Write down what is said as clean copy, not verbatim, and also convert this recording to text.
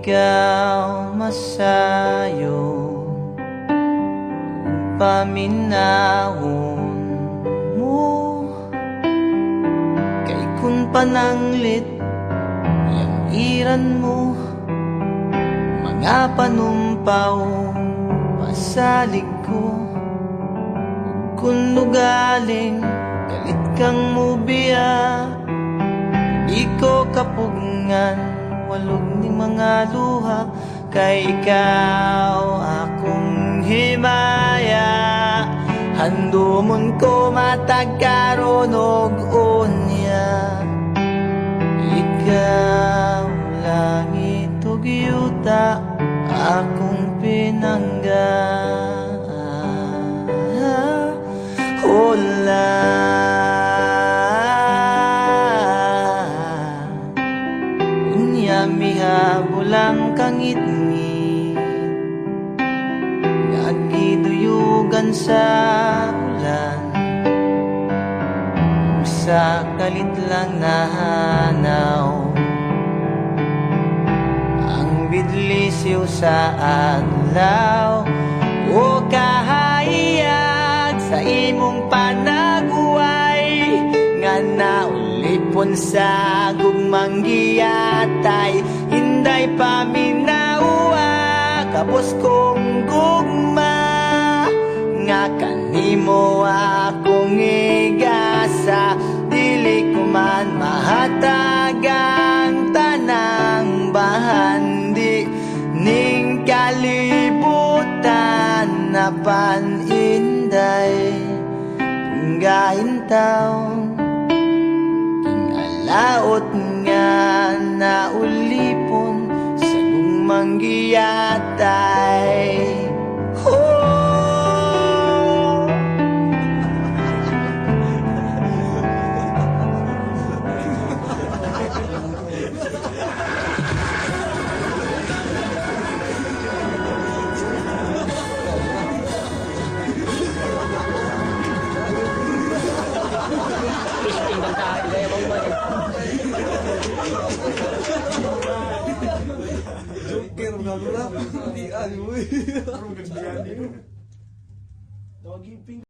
ikaw masayo paminahon mo kay kun pananglit yang iran mo mga panumpaw pasalig ko kun nugaling galit kang mubiya di ko kapugngan walog ni mga luha kay ikaw akong himaya handumon ko matagkaron og unya ikaw langit ug yuta akong pinangga hola unya mihabulang kangit-ngit nagiduyugan sa ulan sa kalit lang nahanaw ang bidlisiw sa adlaw o kahayag sa imong panaguway nga naulipon sa gugmang giyatay hinday paminawa kapos kong gugma nga kanimo akong igasa dili ko man mahatagang tanang bahandi ning kalibutan na paninday tunggahin taon king alaot nga naulipon sa gugmang giyatay Joker, magagulap. Hindi, ay, uy. Parang ganyan. Doggy pink.